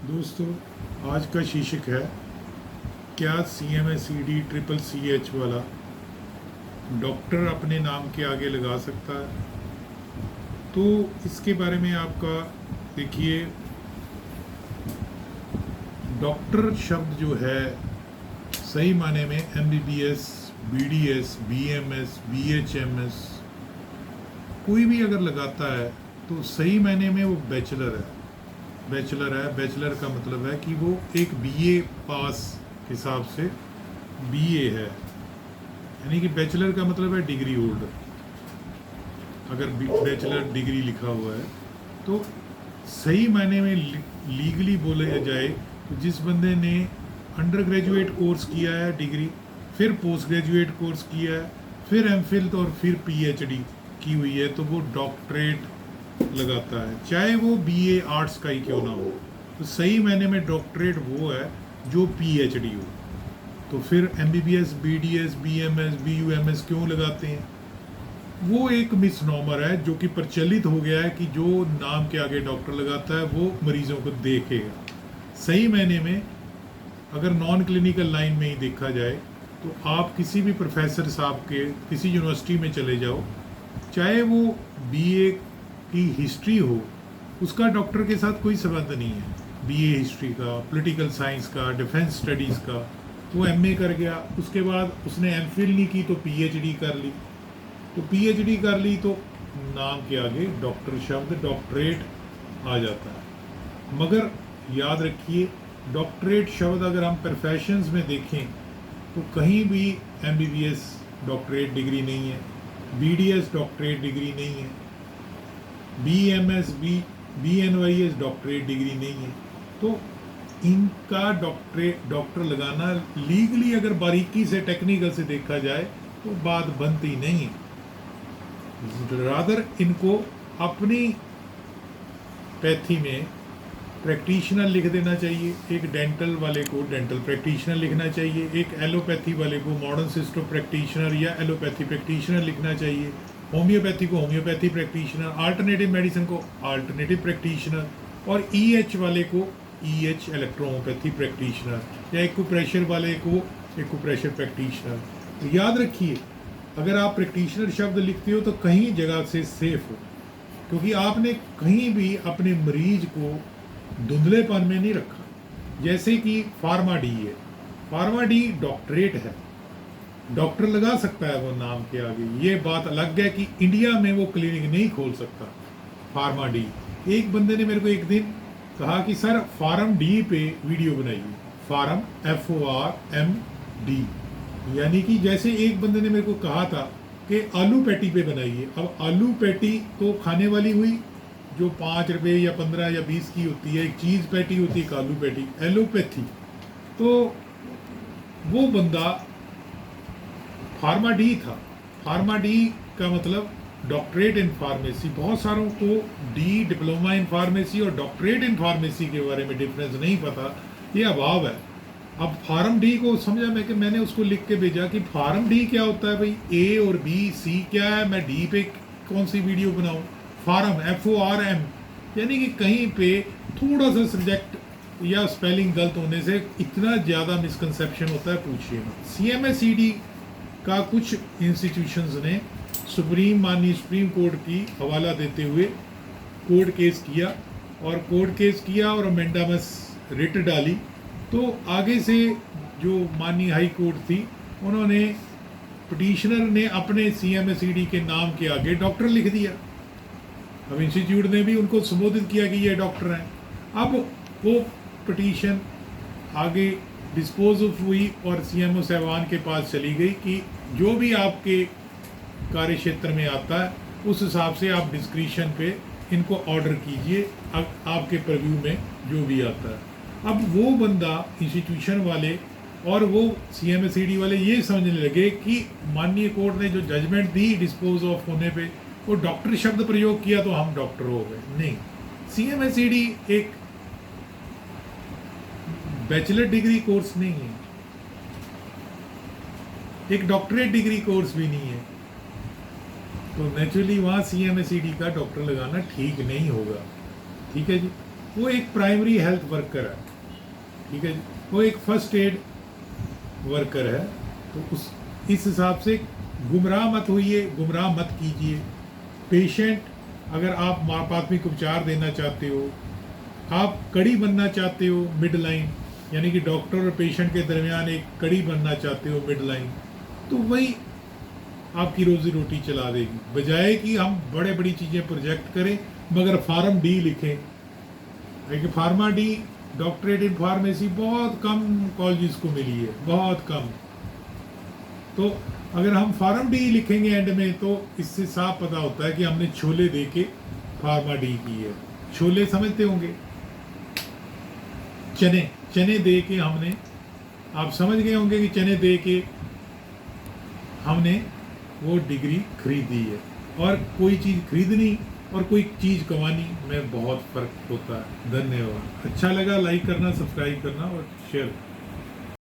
दोस्तों, आज का शीर्षक है क्या CMSED ट्रिपल CH वाला डॉक्टर अपने नाम के आगे लगा सकता है। तो इसके बारे में आपका देखिए, डॉक्टर शब्द जो है सही माने में MBBS, BDS, BMS, BHMS कोई भी अगर लगाता है तो सही मायने में वो बैचलर है। बैचलर का मतलब है कि वो एक BA पास हिसाब से BA है, यानी कि बैचलर का मतलब है डिग्री होल्डर। अगर बैचलर डिग्री लिखा हुआ है तो सही मायने में लीगली बोला जाए तो जिस बंदे ने अंडर ग्रेजुएट कोर्स किया है डिग्री, फिर पोस्ट ग्रेजुएट कोर्स किया है, फिर MPhil और फिर PhD की हुई है, तो वो डॉक्टरेट लगाता है, चाहे वो BA आर्ट्स का ही क्यों ना हो। तो सही मायने में डॉक्टरेट वो है जो PhD हो। तो फिर MBBS, BDS, BMS, BUMS क्यों लगाते हैं? वो एक मिसनॉमर है जो कि प्रचलित हो गया है कि जो नाम के आगे डॉक्टर लगाता है वो मरीजों को देखेगा। सही मायने में अगर नॉन क्लिनिकल लाइन में ही देखा जाए तो आप किसी भी प्रोफेसर साहब के किसी यूनिवर्सिटी में चले जाओ, चाहे वो BA की हिस्ट्री हो, उसका डॉक्टर के साथ कोई संबंध नहीं है। BA हिस्ट्री का, पॉलिटिकल साइंस का, डिफेंस स्टडीज़ का, वो MA कर गया, उसके बाद उसने MPhil नहीं की तो PhD कर ली, तो PhD कर ली तो नाम के आगे डॉक्टर शब्द, डॉक्टरेट आ जाता है। मगर याद रखिए, डॉक्टरेट शब्द अगर हम प्रोफेशंस में देखें तो कहीं भी MBBS डॉक्टरेट डिग्री नहीं है, BDS डॉक्टरेट डिग्री नहीं है, BMS, BNYS डॉक्टरेट डिग्री नहीं है। तो इनका डॉक्टर लगाना लीगली अगर बारीकी से टेक्निकल से देखा जाए तो बात बनती नहीं है। रादर इनको अपनी पैथी में प्रैक्टिशनर लिख देना चाहिए। एक डेंटल वाले को डेंटल प्रैक्टिशनर लिखना चाहिए, एक एलोपैथी वाले को मॉडर्न सिस्टम प्रैक्टिशनर या एलोपैथी प्रैक्टिशनर लिखना चाहिए, होम्योपैथी को होम्योपैथी प्रैक्टिशनर, अल्टरनेटिव मेडिसिन को अल्टरनेटिव प्रैक्टिशनर, और EH वाले को EH इलेक्ट्रोहोम्योपैथी प्रैक्टिशनर, या एक्यूप्रेशर वाले को एक्यूप्रेशर प्रैक्टिशनर। तो याद रखिए, अगर आप प्रैक्टिशनर शब्द लिखते हो तो कहीं जगह से सेफ हो, क्योंकि आपने कहीं भी अपने मरीज को धुंधलेपन में नहीं रखा। जैसे कि फार्मा डी है, फार्मा डी डॉक्टरेट है, डॉक्टर लगा सकता है वो नाम के आगे। ये बात अलग है कि इंडिया में वो क्लिनिक नहीं खोल सकता फार्मा डी। एक बंदे ने मेरे को एक दिन कहा कि सर फार्म डी पे वीडियो बनाइए, फार्म FORMD, यानी कि जैसे एक बंदे ने मेरे को कहा था कि आलू पैटी पे बनाइए। अब आलू पैटी तो खाने वाली हुई जो 5 रुपये या 15 या 20 की होती है, एक चीज़ पैटी होती है, एक आलू पैटी, एलोपैथी। तो वो बंदा फार्मा डी था। फार्मा डी का मतलब डॉक्टरेट इन फार्मेसी। बहुत सारों को डी डिप्लोमा इन फार्मेसी और डॉक्टरेट इन फार्मेसी के बारे में डिफरेंस नहीं पता, ये अभाव है। अब फार्म डी को समझा मैं कि मैंने उसको लिख के भेजा कि फार्म डी क्या होता है भाई, A और B C क्या है, मैं D पे कौन सी वीडियो बनाऊं। फार्म FORM, यानी कि कहीं पे थोड़ा सा सब्जेक्ट या स्पेलिंग गलत होने से इतना ज़्यादा मिसकंसेप्शन होता है, पूछिए मत। CMSED का कुछ इंस्टीट्यूशंस ने माननीय सुप्रीम कोर्ट की हवाला देते हुए कोर्ट केस किया और अमेंडामस रिट डाली। तो आगे से जो माननीय हाई कोर्ट थी, उन्होंने पिटीशनर ने अपने CMSED के नाम के आगे डॉक्टर लिख दिया। अब इंस्टीट्यूट ने भी उनको संबोधित किया कि ये डॉक्टर हैं। अब वो पिटीशन आगे डिस्पोज ऑफ हुई और CMO साहबान के पास चली गई कि जो भी आपके कार्य क्षेत्र में आता है उस हिसाब से आप डिस्क्रिशन पे इनको ऑर्डर कीजिए, आपके प्रव्यू में जो भी आता है। अब वो बंदा, इंस्टीट्यूशन वाले और वो CMSED वाले ये समझने लगे कि माननीय कोर्ट ने जो जजमेंट दी डिस्पोज ऑफ होने पे, वो डॉक्टर शब्द प्रयोग किया तो हम डॉक्टर हो गए। नहीं, CMSED एक बैचलर डिग्री कोर्स नहीं है, एक डॉक्टरेट डिग्री कोर्स भी नहीं है, तो नेचुरली वहाँ CMSED का डॉक्टर लगाना ठीक नहीं होगा। ठीक है जी। वो एक प्राइमरी हेल्थ वर्कर है, ठीक है जी, वो एक फर्स्ट एड वर्कर है। तो उस इस हिसाब से गुमराह मत होइए, गुमराह मत कीजिए पेशेंट। अगर आप प्राथमिक उपचार देना चाहते हो, आप कड़ी बनना चाहते हो मिड लाइन, यानी कि डॉक्टर और पेशेंट के दरमियान एक कड़ी बनना चाहते हो मिड लाइन, तो वही आपकी रोजी रोटी चला देगी, बजाय कि हम बड़े बड़ी चीज़ें प्रोजेक्ट करें मगर फार्म डी लिखें। लेकिन pharma D, doctorate in pharmacy बहुत कम कॉलेजेस को मिली है, बहुत कम। तो अगर हम फार्म डी लिखेंगे एंड में, तो इससे साफ पता होता है कि हमने छोले दे के फार्मा डी की है। छोले समझते होंगे, चने, चने दे के हमने, आप समझ गए होंगे कि चने दे के हमने वो डिग्री खरीदी है। और कोई चीज़ खरीदनी और कोई चीज़ कमानी में बहुत फ़र्क होता है। धन्यवाद। अच्छा लगा लाइक करना, सब्सक्राइब करना और शेयर करना।